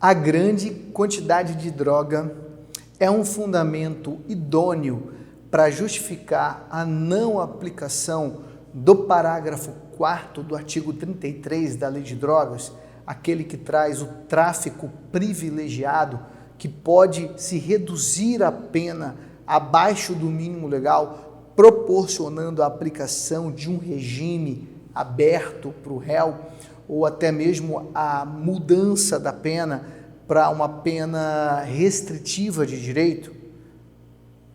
A grande quantidade de droga é um fundamento idôneo para justificar a não aplicação do parágrafo 4º do artigo 33 da Lei de Drogas, aquele que traz o tráfico privilegiado, que pode se reduzir a pena abaixo do mínimo legal, proporcionando a aplicação de um regime aberto para o réu, ou até mesmo a mudança da pena para uma pena restritiva de direito.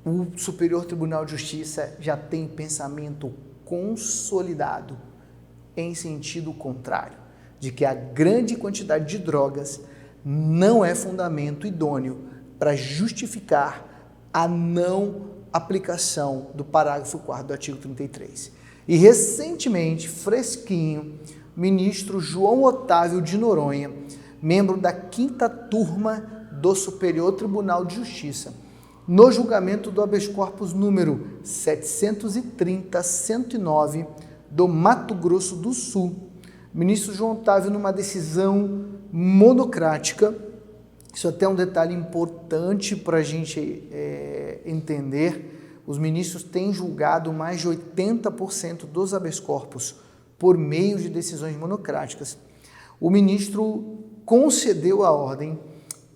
O Superior Tribunal de Justiça já tem pensamento consolidado em sentido contrário, de que a grande quantidade de drogas não é fundamento idôneo para justificar a não aplicação do parágrafo 4º do artigo 33. E recentemente, fresquinho, o ministro João Otávio de Noronha, membro da 5ª turma do Superior Tribunal de Justiça, no julgamento do habeas corpus número 730-109 do Mato Grosso do Sul, o ministro João Otávio, numa decisão monocrática, isso até é um detalhe importante para a gente entender, os ministros têm julgado mais de 80% dos habeas corpus por meio de decisões monocráticas. O ministro concedeu a ordem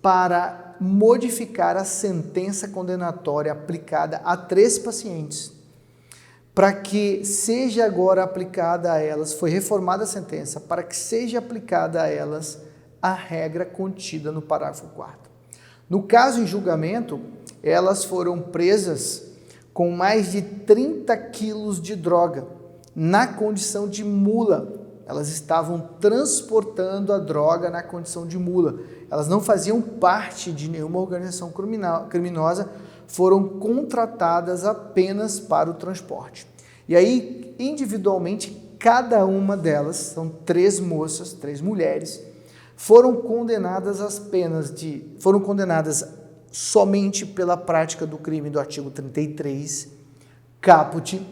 para modificar a sentença condenatória aplicada a 3 pacientes, para que seja agora aplicada a elas, foi reformada a sentença, para que seja aplicada a elas a regra contida no parágrafo 4º. No caso em julgamento, elas foram presas com mais de 30 quilos de droga, na condição de mula. Elas estavam transportando a droga na condição de mula. Elas não faziam parte de nenhuma organização criminosa, foram contratadas apenas para o transporte. E aí, individualmente, cada uma delas, são 3 moças, 3 mulheres, foram condenadas somente pela prática do crime do artigo 33, caput,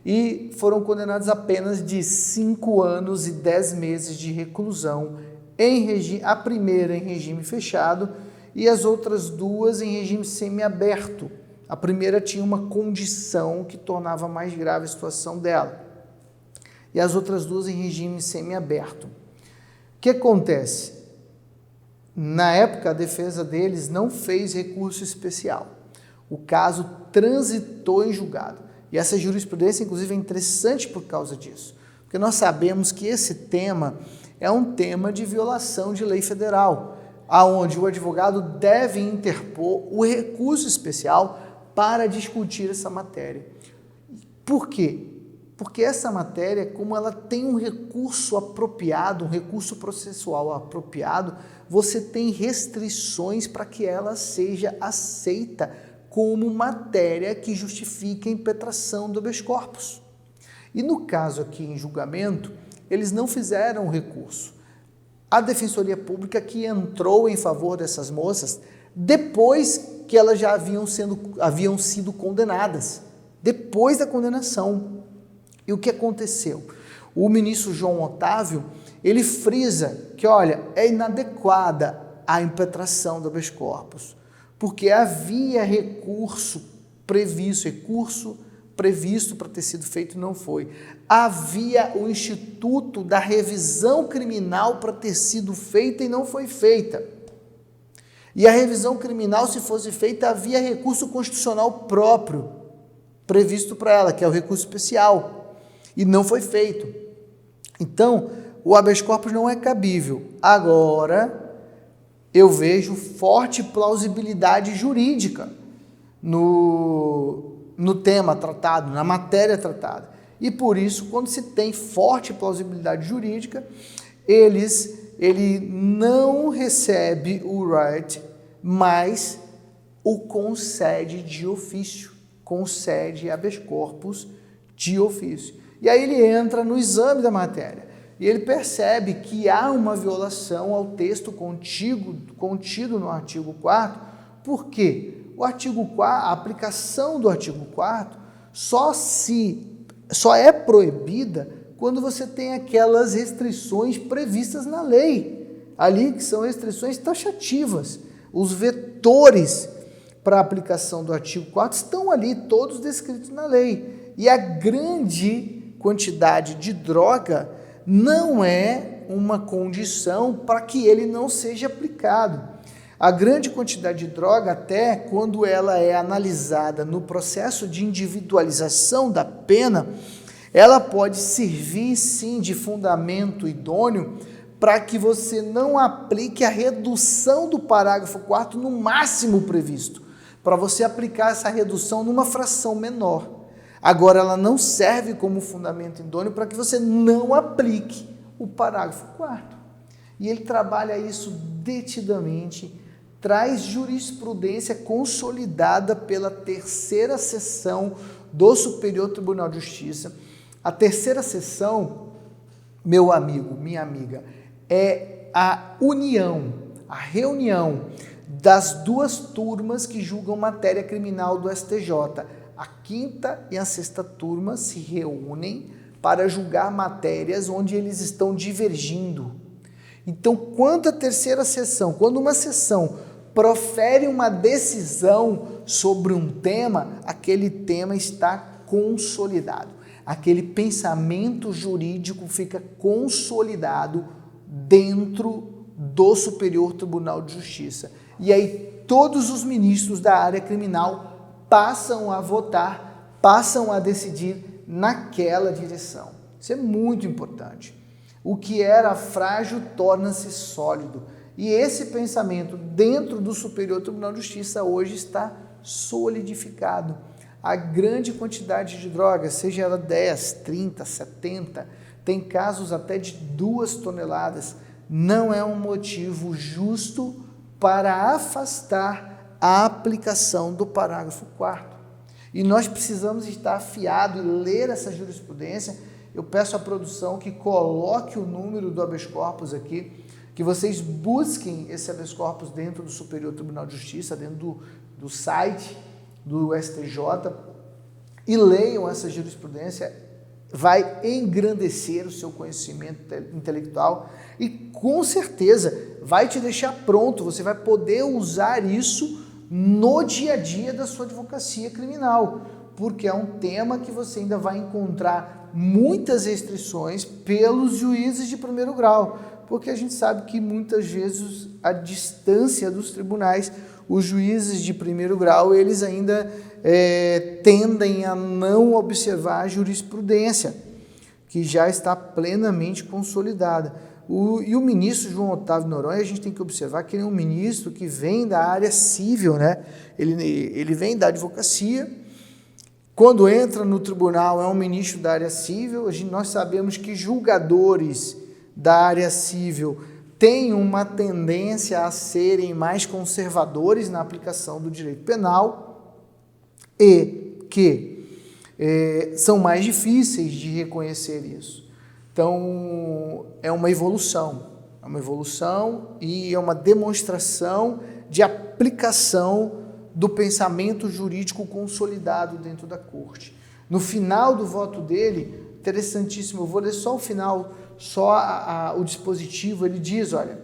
e foram condenadas apenas de 5 anos e 10 meses de reclusão, a primeira em regime fechado e as outras 2 em regime semiaberto. A primeira tinha uma condição que tornava mais grave a situação dela, e as outras 2 em regime semiaberto. O que acontece? Na época, a defesa deles não fez recurso especial. O caso transitou em julgado. E essa jurisprudência, inclusive, é interessante por causa disso. Porque nós sabemos que esse tema é um tema de violação de lei federal, aonde o advogado deve interpor o recurso especial para discutir essa matéria. Por quê? Porque essa matéria, como ela tem um recurso apropriado, um recurso processual apropriado, você tem restrições para que ela seja aceita como matéria que justifique a impetração do habeas corpus. E no caso aqui em julgamento, eles não fizeram recurso. A Defensoria Pública que entrou em favor dessas moças depois que elas já haviam sido condenadas, depois da condenação. E o que aconteceu? O ministro João Otávio, ele frisa que, olha, é inadequada a impetração do habeas corpus, porque havia recurso previsto para ter sido feito e não foi. Havia o instituto da revisão criminal para ter sido feita e não foi feita. E a revisão criminal, se fosse feita, havia recurso constitucional próprio previsto para ela, que é o recurso especial, e não foi feito. Então, o habeas corpus não é cabível. Agora, eu vejo forte plausibilidade jurídica no tema tratado, na matéria tratada. E por isso, quando se tem forte plausibilidade jurídica, ele não recebe o right, mas o concede de ofício, concede habeas corpus de ofício. E aí ele entra no exame da matéria. E ele percebe que há uma violação ao texto contido no artigo 4º, porque o artigo 4º, a aplicação do artigo 4º só é proibida quando você tem aquelas restrições previstas na lei. ali que são restrições taxativas. Os vetores para a aplicação do artigo 4º estão ali, todos descritos na lei. E a grande quantidade de droga não é uma condição para que ele não seja aplicado. A grande quantidade de droga, até quando ela é analisada no processo de individualização da pena, ela pode servir sim de fundamento idôneo para que você não aplique a redução do parágrafo 4º no máximo previsto, para você aplicar essa redução numa fração menor. Agora, ela não serve como fundamento idôneo para que você não aplique o parágrafo 4º. E ele trabalha isso detidamente, traz jurisprudência consolidada pela terceira seção do Superior Tribunal de Justiça. A terceira seção, meu amigo, minha amiga, é a união, a reunião das duas turmas que julgam matéria criminal do STJ. A quinta e a sexta turma se reúnem para julgar matérias onde eles estão divergindo. Então, quando a terceira sessão, quando uma sessão profere uma decisão sobre um tema, aquele tema está consolidado. Aquele pensamento jurídico fica consolidado dentro do Superior Tribunal de Justiça. E aí todos os ministros da área criminal passam a votar, passam a decidir naquela direção. Isso é muito importante. O que era frágil torna-se sólido. E esse pensamento dentro do Superior Tribunal de Justiça hoje está solidificado. A grande quantidade de drogas, seja ela 10, 30, 70, tem casos até de 2 toneladas, não é um motivo justo para afastar a aplicação do parágrafo 4º. E nós precisamos estar afiados e ler essa jurisprudência. Eu peço à produção que coloque o número do habeas corpus aqui, que vocês busquem esse habeas corpus dentro do Superior Tribunal de Justiça, dentro do site do STJ, e leiam essa jurisprudência. Vai engrandecer o seu conhecimento intelectual e, com certeza, vai te deixar pronto. Você vai poder usar isso no dia a dia da sua advocacia criminal, porque é um tema que você ainda vai encontrar muitas restrições pelos juízes de primeiro grau, porque a gente sabe que muitas vezes a distância dos tribunais, os juízes de primeiro grau, eles ainda tendem a não observar a jurisprudência, que já está plenamente consolidada. E o ministro João Otávio Noronha, a gente tem que observar que ele é um ministro que vem da área civil, né? Ele vem da advocacia. Quando entra no tribunal, é um ministro da área civil. Nós sabemos que julgadores da área civil têm uma tendência a serem mais conservadores na aplicação do direito penal e que são mais difíceis de reconhecer isso. Então, é uma evolução e é uma demonstração de aplicação do pensamento jurídico consolidado dentro da corte. No final do voto dele, interessantíssimo, eu vou ler só o final, só o dispositivo. Ele diz, olha,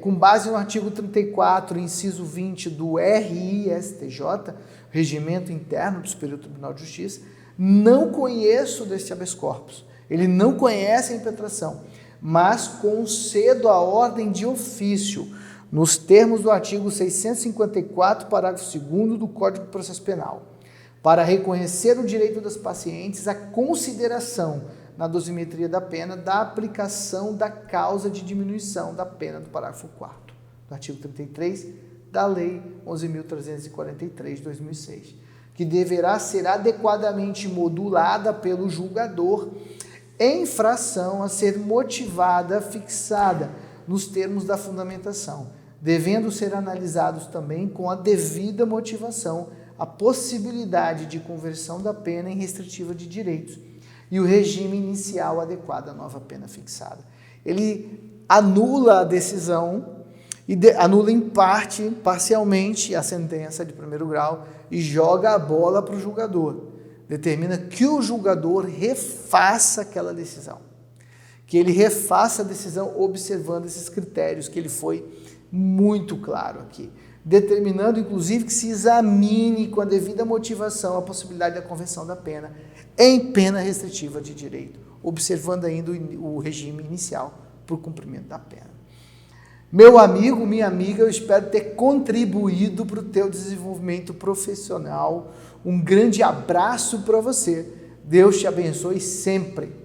com base no artigo 34, inciso 20 do RISTJ, Regimento Interno do Superior Tribunal de Justiça, não conheço deste habeas corpus. Ele não conhece a impetração, mas concedo a ordem de ofício, nos termos do artigo 654, parágrafo 2º do Código de Processo Penal, para reconhecer o direito das pacientes à consideração na dosimetria da pena da aplicação da causa de diminuição da pena do parágrafo 4º do artigo 33 da Lei 11.343 de 2006, que deverá ser adequadamente modulada pelo julgador em fração a ser motivada, fixada nos termos da fundamentação, devendo ser analisados também com a devida motivação a possibilidade de conversão da pena em restritiva de direitos e o regime inicial adequado à nova pena fixada. Ele anula a decisão e anula em parte, parcialmente, a sentença de primeiro grau e joga a bola para o julgador. Determina que o julgador refaça aquela decisão, que ele refaça a decisão observando esses critérios, que ele foi muito claro aqui, determinando inclusive que se examine com a devida motivação a possibilidade da conversão da pena em pena restritiva de direito, observando ainda o regime inicial para o cumprimento da pena. Meu amigo, minha amiga, eu espero ter contribuído para o teu desenvolvimento profissional. Um grande abraço para você. Deus te abençoe sempre.